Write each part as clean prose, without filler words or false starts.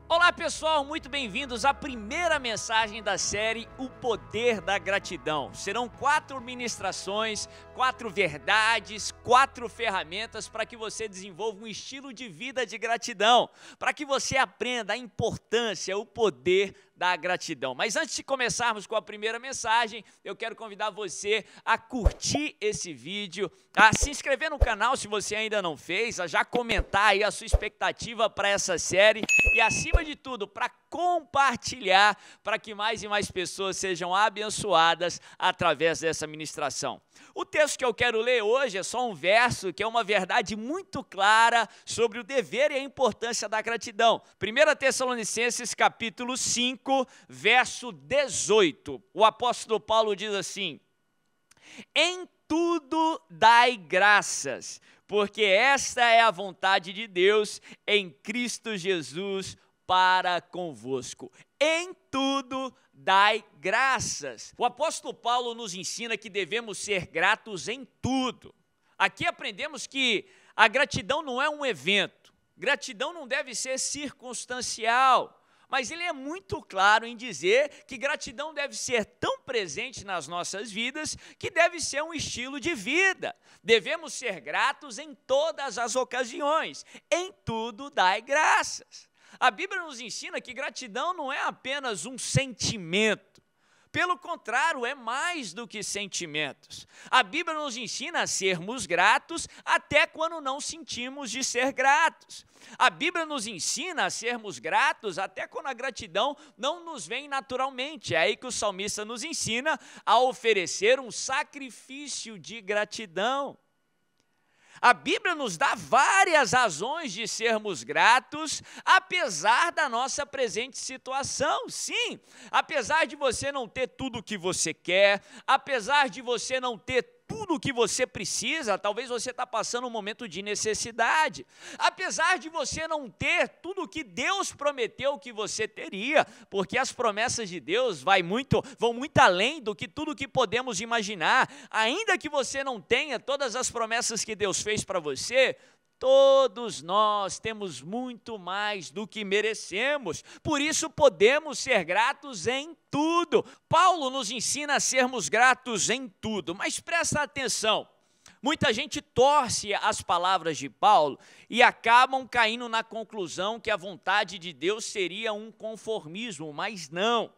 Olá pessoal, muito bem-vindos à primeira mensagem da série O Poder da Gratidão. Serão 4 ministrações, 4 verdades, 4 ferramentas para que você desenvolva um estilo de vida de gratidão, para que você aprenda a importância, o poder da gratidão. Mas antes de começarmos com a primeira mensagem, eu quero convidar você a curtir esse vídeo, a se inscrever no canal se você ainda não fez, a já comentar aí a sua expectativa para essa série e, acima de tudo, para compartilhar para que mais e mais pessoas sejam abençoadas através dessa ministração. O texto que eu quero ler hoje é só um verso que é uma verdade muito clara sobre o dever e a importância da gratidão. 1 Tessalonicenses capítulo 5, verso 18. O apóstolo Paulo diz assim: em tudo dai graças, porque esta é a vontade de Deus em Cristo Jesus para convosco. Em tudo dai graças. O apóstolo Paulo nos ensina que devemos ser gratos em tudo. Aqui aprendemos que a gratidão não é um evento. Gratidão não deve ser circunstancial. Mas ele é muito claro em dizer que gratidão deve ser tão presente nas nossas vidas que deve ser um estilo de vida. Devemos ser gratos em todas as ocasiões. Em tudo dai graças. A Bíblia nos ensina que gratidão não é apenas um sentimento. Pelo contrário, é mais do que sentimentos. A Bíblia nos ensina a sermos gratos até quando não sentimos de ser gratos. A Bíblia nos ensina a sermos gratos até quando a gratidão não nos vem naturalmente. É aí que o salmista nos ensina a oferecer um sacrifício de gratidão. A Bíblia nos dá várias razões de sermos gratos, apesar da nossa presente situação. Sim, apesar de você não ter tudo o que você quer, apesar de você não ter tudo o que você precisa, talvez você está passando um momento de necessidade. Apesar de você não ter tudo o que Deus prometeu que você teria, porque as promessas de Deus vão muito além do que tudo que podemos imaginar. Ainda que você não tenha todas as promessas que Deus fez para você, todos nós temos muito mais do que merecemos, por isso podemos ser gratos em tudo. Paulo nos ensina a sermos gratos em tudo, mas presta atenção, muita gente torce as palavras de Paulo e acabam caindo na conclusão que a vontade de Deus seria um conformismo, mas não.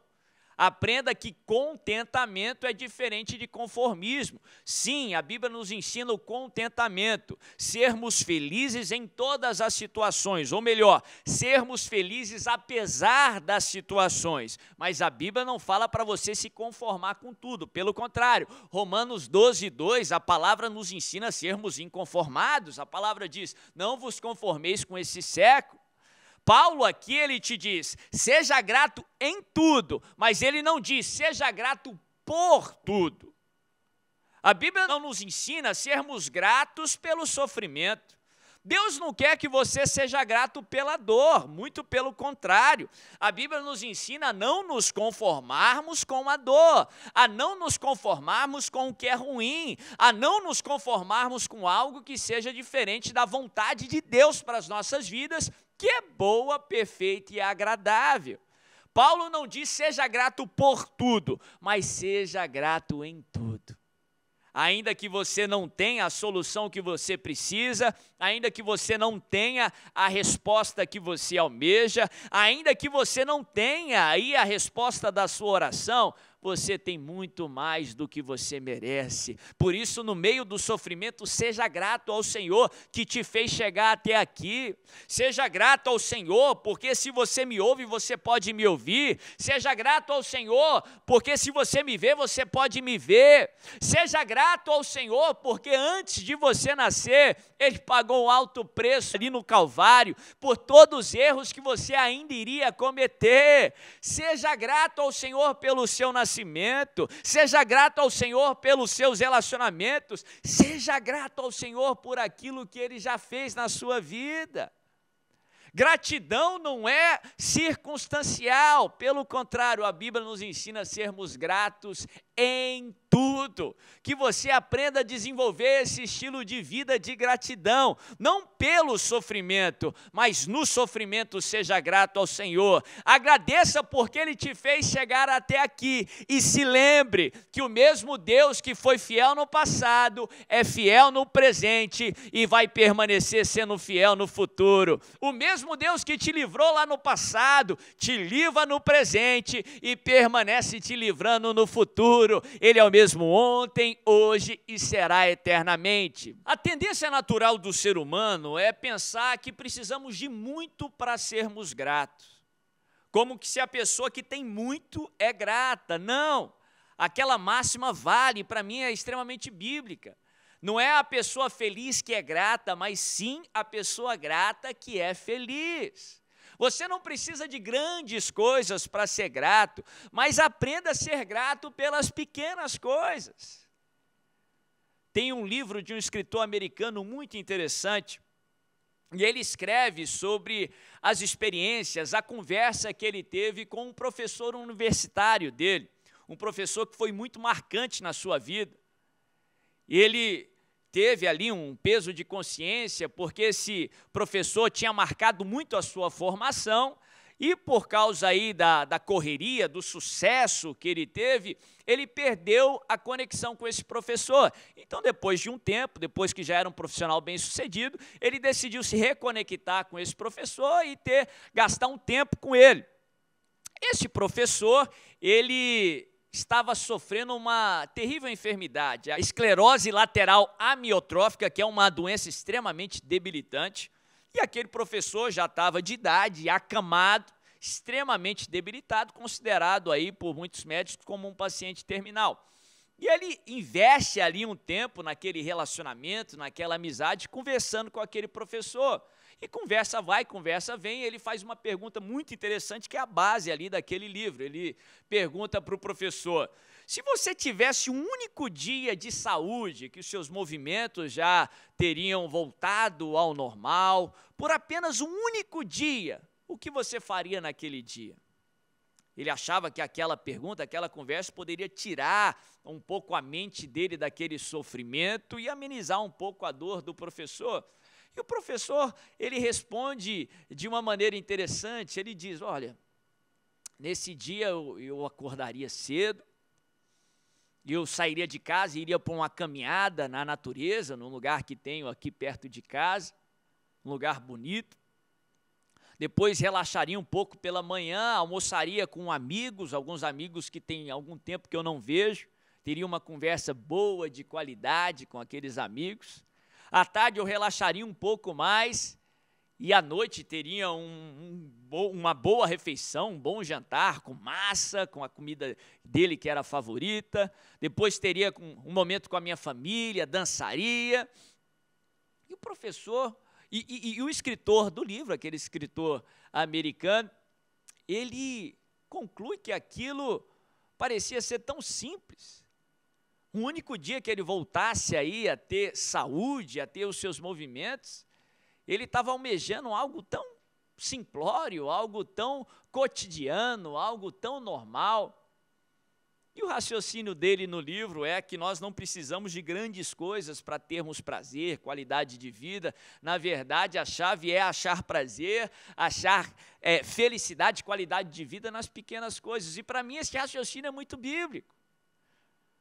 Aprenda que contentamento é diferente de conformismo. Sim, a Bíblia nos ensina o contentamento, sermos felizes em todas as situações, ou melhor, sermos felizes apesar das situações. Mas a Bíblia não fala para você se conformar com tudo, pelo contrário, Romanos 12:2, a palavra nos ensina a sermos inconformados. A palavra diz: não vos conformeis com esse século. Paulo aqui, ele te diz, seja grato em tudo, mas ele não diz, seja grato por tudo. A Bíblia não nos ensina a sermos gratos pelo sofrimento. Deus não quer que você seja grato pela dor, muito pelo contrário. A Bíblia nos ensina a não nos conformarmos com a dor, a não nos conformarmos com o que é ruim, a não nos conformarmos com algo que seja diferente da vontade de Deus para as nossas vidas, que é boa, perfeita e agradável. Paulo não diz seja grato por tudo, mas seja grato em tudo. Ainda que você não tenha a solução que você precisa, ainda que você não tenha a resposta que você almeja, ainda que você não tenha aí a resposta da sua oração, você tem muito mais do que você merece. Por isso, no meio do sofrimento, seja grato ao Senhor que te fez chegar até aqui. Seja grato ao Senhor, porque se você me ouve, você pode me ouvir. Seja grato ao Senhor, porque se você me vê, você pode me ver. Seja grato ao Senhor, porque antes de você nascer, Ele pagou um alto preço ali no Calvário, por todos os erros que você ainda iria cometer. Seja grato ao Senhor pelo seu nascimento. Seja grato ao Senhor pelos seus relacionamentos, seja grato ao Senhor por aquilo que Ele já fez na sua vida. Gratidão não é circunstancial, pelo contrário, a Bíblia nos ensina a sermos gratos em tudo. Que você aprenda a desenvolver esse estilo de vida de gratidão, não pelo sofrimento, mas no sofrimento seja grato ao Senhor. Agradeça porque Ele te fez chegar até aqui e se lembre que o mesmo Deus que foi fiel no passado é fiel no presente e vai permanecer sendo fiel no futuro. O mesmo Deus que te livrou lá no passado, te livra no presente e permanece te livrando no futuro. Ele é o mesmo ontem, hoje e será eternamente. A tendência natural do ser humano é pensar que precisamos de muito para sermos gratos. Como que se a pessoa que tem muito é grata. Não, aquela máxima vale, para mim é extremamente bíblica. Não é a pessoa feliz que é grata, mas sim a pessoa grata que é feliz. Você não precisa de grandes coisas para ser grato, mas aprenda a ser grato pelas pequenas coisas. Tem um livro de um escritor americano muito interessante, e ele escreve sobre as experiências, a conversa que ele teve com um professor universitário dele, um professor que foi muito marcante na sua vida. E ele teve ali um peso de consciência, porque esse professor tinha marcado muito a sua formação, e por causa aí da correria, do sucesso que ele teve, ele perdeu a conexão com esse professor. Então, depois de um tempo, depois que já era um profissional bem-sucedido, ele decidiu se reconectar com esse professor e gastar um tempo com ele. Esse professor, ele estava sofrendo uma terrível enfermidade, a esclerose lateral amiotrófica, que é uma doença extremamente debilitante, e aquele professor já estava de idade, acamado, extremamente debilitado, considerado aí por muitos médicos como um paciente terminal. E ele investe ali um tempo naquele relacionamento, naquela amizade, conversando com aquele professor. E conversa vai, conversa vem, ele faz uma pergunta muito interessante, que é a base ali daquele livro. Ele pergunta para o professor: se você tivesse um único dia de saúde, que os seus movimentos já teriam voltado ao normal, por apenas um único dia, o que você faria naquele dia? Ele achava que aquela pergunta, aquela conversa poderia tirar um pouco a mente dele daquele sofrimento e amenizar um pouco a dor do professor. E o professor, ele responde de uma maneira interessante, ele diz: olha, nesse dia eu acordaria cedo, eu sairia de casa e iria para uma caminhada na natureza, num lugar que tenho aqui perto de casa, um lugar bonito. Depois relaxaria um pouco pela manhã, almoçaria com amigos, alguns amigos que tem algum tempo que eu não vejo, teria uma conversa boa, de qualidade com aqueles amigos. À tarde eu relaxaria um pouco mais e à noite teria uma boa refeição, um bom jantar com massa, com a comida dele que era a favorita. Depois teria um momento com a minha família, dançaria. E o professor e o escritor do livro, aquele escritor americano, ele conclui que aquilo parecia ser tão simples. Um único dia que ele voltasse aí a ter saúde, a ter os seus movimentos, ele estava almejando algo tão simplório, algo tão cotidiano, algo tão normal. E o raciocínio dele no livro é que nós não precisamos de grandes coisas para termos prazer, qualidade de vida. Na verdade, a chave é achar prazer, achar felicidade, qualidade de vida nas pequenas coisas. E para mim esse raciocínio é muito bíblico.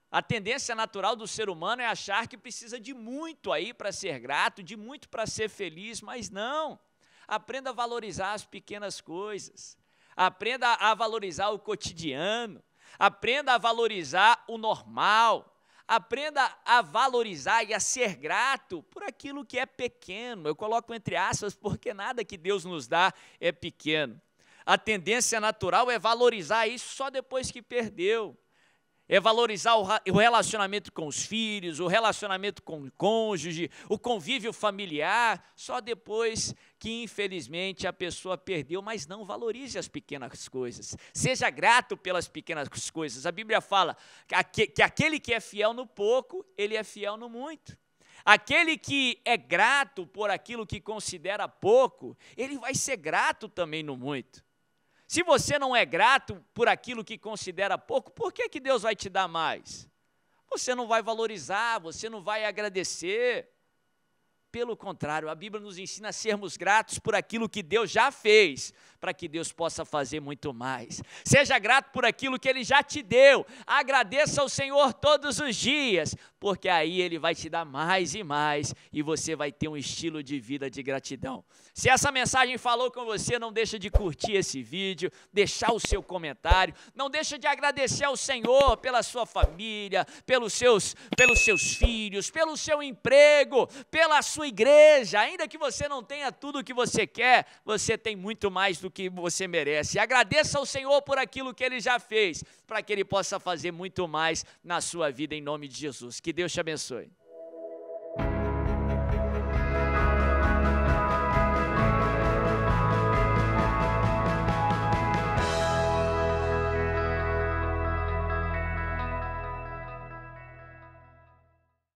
A tendência natural do ser humano é achar que precisa de muito aí para ser grato, de muito para ser feliz, mas não. Aprenda a valorizar as pequenas coisas, aprenda a valorizar o cotidiano, aprenda a valorizar o normal, aprenda a valorizar e a ser grato por aquilo que é pequeno. Eu coloco entre aspas porque nada que Deus nos dá é pequeno. A tendência natural é valorizar isso só depois que perdeu. É valorizar o relacionamento com os filhos, o relacionamento com o cônjuge, o convívio familiar, só depois que, infelizmente, a pessoa perdeu, mas não valorize as pequenas coisas. Seja grato pelas pequenas coisas. A Bíblia fala que aquele que é fiel no pouco, ele é fiel no muito. Aquele que é grato por aquilo que considera pouco, ele vai ser grato também no muito. Se você não é grato por aquilo que considera pouco, por que Deus vai te dar mais? Você não vai valorizar, você não vai agradecer. Pelo contrário, a Bíblia nos ensina a sermos gratos por aquilo que Deus já fez, para que Deus possa fazer muito mais. Seja grato por aquilo que Ele já te deu. Agradeça ao Senhor todos os dias, porque aí Ele vai te dar mais e mais, e você vai ter um estilo de vida de gratidão. Se essa mensagem falou com você, não deixa de curtir esse vídeo, deixar o seu comentário, não deixa de agradecer ao Senhor pela sua família, pelos seus filhos, pelo seu emprego, pela sua igreja. Ainda que você não tenha tudo o que você quer, você tem muito mais do que você merece. Agradeça ao Senhor por aquilo que Ele já fez, para que Ele possa fazer muito mais na sua vida, em nome de Jesus. Que Deus te abençoe.